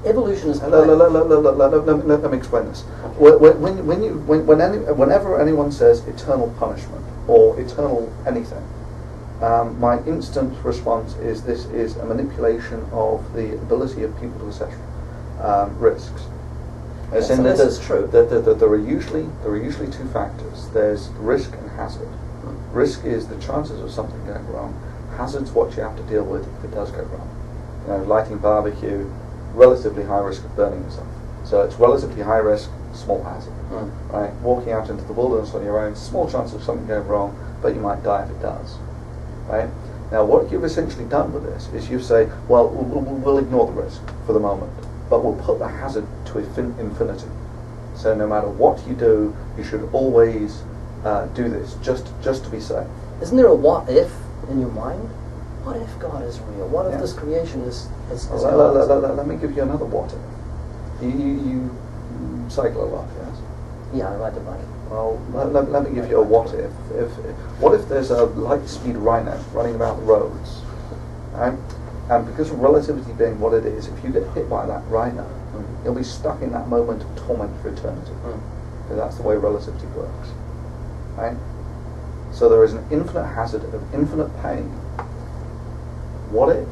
Evolution is... Let me explain this. Whenever anyone says eternal punishment or eternal anything, my instant response is this is a manipulation of the ability of people to assess risks. Yes, and this is true. There are usually two factors. There's risk and hazard. Risk is the chances of something going wrong. Hazard's what you have to deal with if it does go wrong. You know, lighting barbecue, relatively high risk of burning yourself. So it's relatively high risk, small hazard. Right? Walking out into the wilderness on your own, small chance of something going wrong, but you might die if it does. Right? Now, what you've essentially done with this is you say, well, we'll ignore the risk for the moment, but we'll put the hazard to infinity. So no matter what you do, you should always do this, just to be safe. Isn't there a what if in your mind? What if God is real? What if this creation is let me give you another what if. You cycle a lot, yes? Yeah, I ride the bike. Well, let me give you a what if. What if there's a light-speed rhino running about the roads, right? And because of relativity being what it is, if you get hit by that rhino, you'll be stuck in that moment of torment for eternity. Because that's the way relativity works, right? So there is an infinite hazard of infinite pain. What if?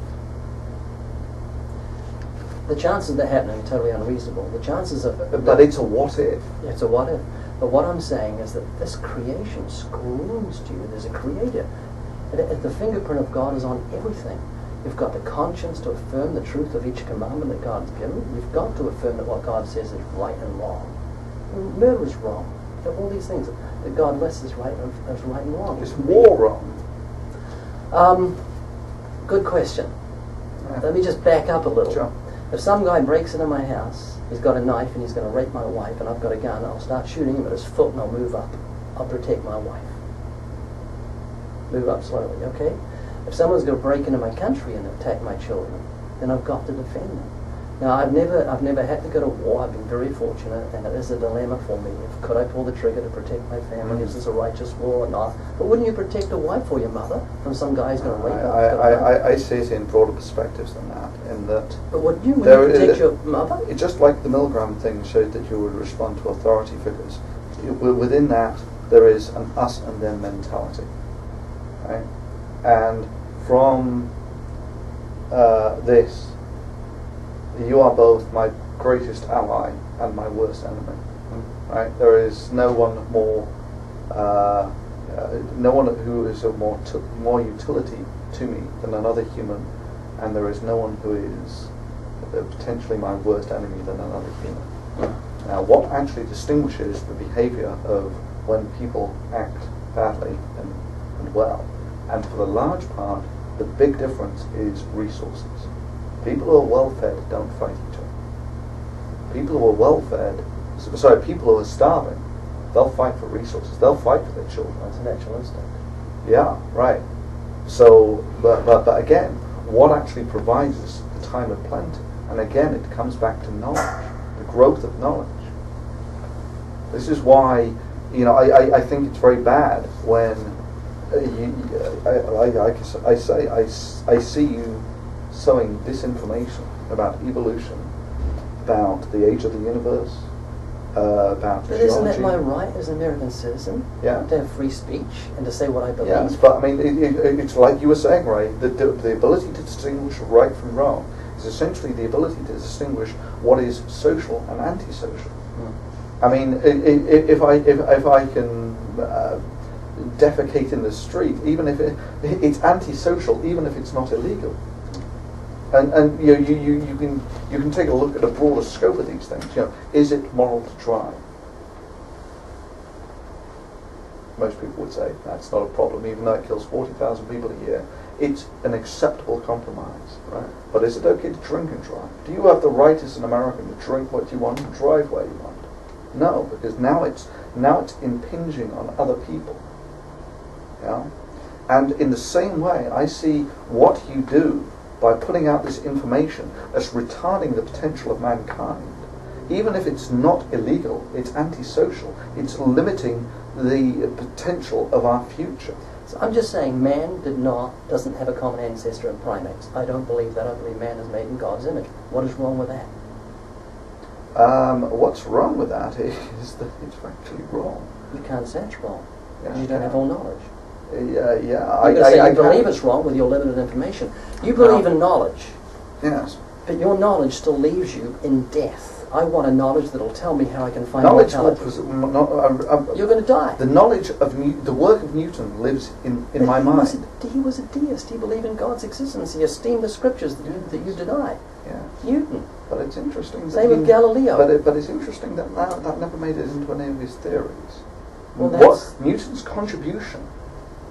The chances of that happening are totally unreasonable. The chances of... But it's a what if. It's a what if. But what I'm saying is that this creation screams to you. There's a creator. The fingerprint of God is on everything. You've got the conscience to affirm the truth of each commandment that God's given. You've got to affirm that what God says is right and wrong. Murder is wrong. All these things that God lists as right and wrong. Is war wrong? Good question. Let me just back up a little. Sure. If some guy breaks into my house, he's got a knife and he's going to rape my wife, and I've got a gun, I'll start shooting him at his foot and I'll move up. I'll protect my wife. Move up slowly, okay? If someone's going to break into my country and attack my children, then I've got to defend them. Now, I've never had to go to war. I've been very fortunate, and it is a dilemma for me. Could I pull the trigger to protect my family? Is this a righteous war or not? But wouldn't you protect a wife or your mother from some guy who's going to rape her? I see it in broader perspectives than that. In that, but wouldn't you protect your mother? It's just like the Milgram thing showed that you would respond to authority figures. Within that, there is an us and them mentality, right? And from this, you are both my greatest ally and my worst enemy. Right? There is no one more, no one who is of more utility to me than another human, and there is no one who is potentially my worst enemy than another human. Now, what actually distinguishes the behaviour of when people act badly and well, and for the large part, the big difference is resources. People who are well-fed don't fight each other. People who are people who are starving, they'll fight for resources. They'll fight for their children. That's a natural instinct. Yeah, right. So, but again, what actually provides us the time of plenty? And again, it comes back to knowledge, the growth of knowledge. This is why, I think it's very bad when I see you sowing disinformation about evolution, about the age of the universe, about but isn't that my right as an American citizen? Yeah. To have free speech and to say what I believe? Yes, but I mean, it's like you were saying, Ray, the ability to distinguish right from wrong is essentially the ability to distinguish what is social and antisocial. I mean, if I can defecate in the street, even if it's antisocial, even if it's not illegal. And you can take a look at a broader scope of these things. Is it moral to try? Most people would say that's not a problem, even though it kills 40,000 people a year. It's an acceptable compromise, right? But is it okay to drink and drive? Do you have the right as an American to drink what you want and drive where you want? No, because now it's impinging on other people. Yeah? And in the same way, I see what you do by putting out this information as retarding the potential of mankind. Even if it's not illegal, it's antisocial. It's limiting the potential of our future. So I'm just saying man doesn't have a common ancestor in primates. I don't believe that. I believe man is made in God's image. What is wrong with that? What's wrong with that is that it's actually wrong. You can't say it's wrong, because Yeah, you don't have all knowledge. Yeah. You can say you believe it's wrong with your limited information. You believe in knowledge, Yes. but your knowledge still leaves you in death. I want a knowledge that'll tell me how I can find Knowledge will mortality. You're going to die. The knowledge of the work of Newton lives in my mind. He was a deist. He believed in God's existence. He esteemed the scriptures that you deny. Yeah. Newton. But it's interesting. Same with Galileo. But it's interesting that that never made it into any of his theories. Well, What Newton's contribution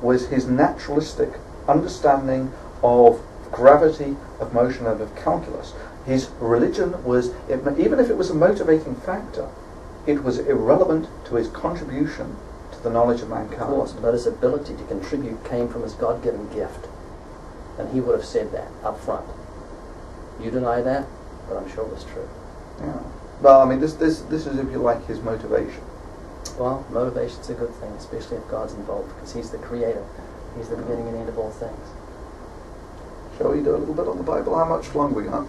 was his naturalistic understanding of gravity, of motion, and of calculus. His religion was, even if it was a motivating factor, it was irrelevant to his contribution to the knowledge of mankind. Of course, but his ability to contribute came from his God-given gift. And he would have said that up front. You deny that, but I'm sure it was true. Yeah. Well, I mean, this is, if you like, his motivation. Well, motivation's a good thing, especially if God's involved, because he's the creator. He's the beginning and end of all things. Shall we do a little bit on the Bible? How much long we got?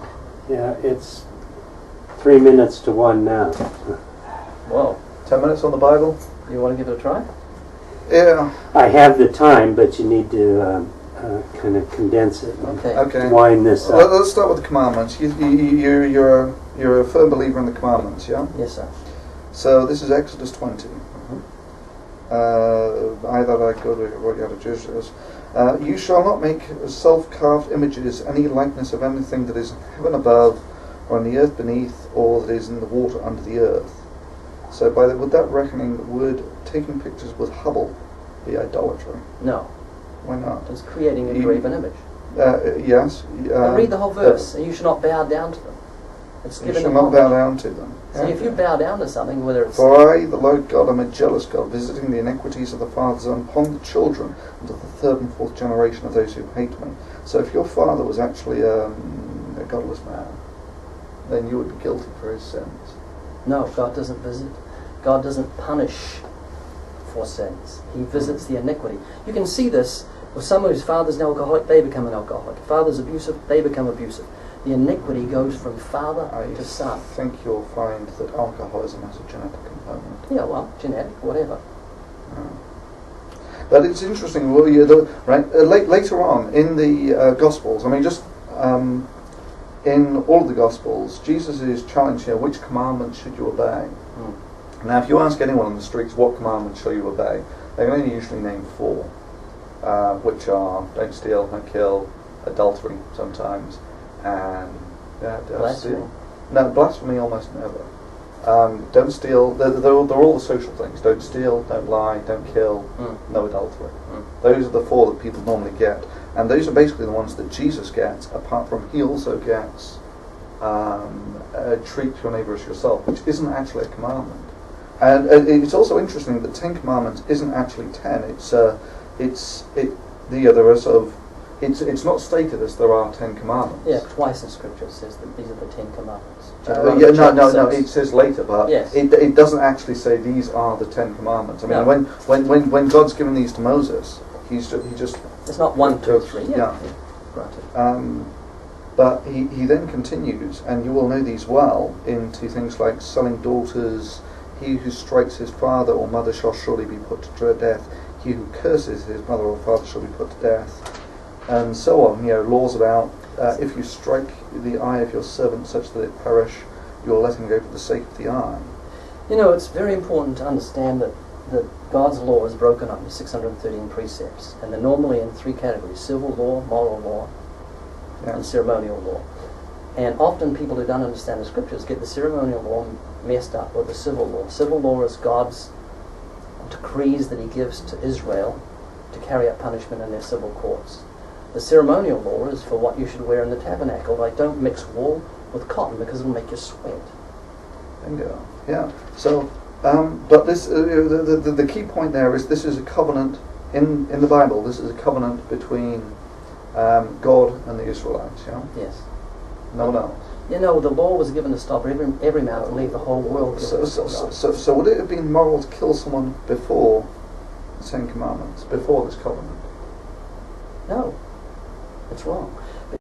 Yeah, it's 3 minutes to 1 now. Whoa. 10 minutes on the Bible? You want to give it a try? Yeah. I have the time, but you need to kind of condense it. Okay. Wind this up. Let's start with the commandments. You're a firm believer in the commandments, yeah? Yes, sir. So this is Exodus 20. I that I go to what you have to Jesus. You shall not make self-carved images, any likeness of anything that is in heaven above, or in the earth beneath, or that is in the water under the earth. So with that reckoning, would taking pictures with Hubble be idolatry? No. Why not? It's creating a graven image. Yes. And read the whole verse. You should not bow down to them. It's You given shall them not homage. bow down to them. So if you bow down to something, whether it's... For I, the Lord God, am a jealous God, visiting the iniquities of the fathers upon the children, unto the third and fourth generation of those who hate me. So if your father was actually a godless man, then you would be guilty for his sins. No, God doesn't visit. God doesn't punish for sins. He visits the iniquity. You can see this with someone whose father's an alcoholic, they become an alcoholic. Father's abusive, they become abusive. The iniquity goes from father to son. I think you'll find that alcoholism has a genetic component. Yeah, well, genetic, whatever. But it's interesting, later on in the Gospels, I mean, just in all of the Gospels, Jesus is challenged here, which commandments should you obey? Now, if you ask anyone on the streets, what commandments shall you obey, they can only usually name 4, which are don't steal, don't kill, adultery sometimes, and Blasphemy. No, blasphemy almost never. Don't steal. They're all the social things. Don't steal, don't lie, don't kill, no adultery. Those are the 4 that people normally get, and those are basically the ones that Jesus gets. Apart from he also gets treat your neighbour as yourself, which isn't actually a commandment. And it's also interesting that 10 commandments isn't actually 10. It's not stated as there are 10 commandments. Yeah, twice in Scripture it says that these are the 10 commandments. No, it says later, but yes. it doesn't actually say these are the 10 commandments. I mean, when God's given these to Moses, he just it's not 1, 2, 3. Yeah. Granted. But he then continues, and you will know these well, into things like selling daughters. He who strikes his father or mother shall surely be put to death. He who curses his mother or father shall be put to death. And so on, laws about if you strike the eye of your servant such that it perish, you will let him go for the sake of the eye. It's very important to understand that God's law is broken up into 613 precepts, and they're normally in 3 categories: civil law, moral law, and ceremonial law. And often people who don't understand the Scriptures get the ceremonial law messed up with the civil law. Civil law is God's decrees that he gives to Israel to carry out punishment in their civil courts. The ceremonial law is for what you should wear in the tabernacle, like don't mix wool with cotton because it'll make you sweat. Bingo. Yeah. So, but this the key point there is this is a covenant in the Bible. This is a covenant between God and the Israelites. Yeah. Yes. No one else. The law was given to stop every man and leave the whole world. So would it have been moral to kill someone before the 10 Commandments, before this covenant? No. It's wrong.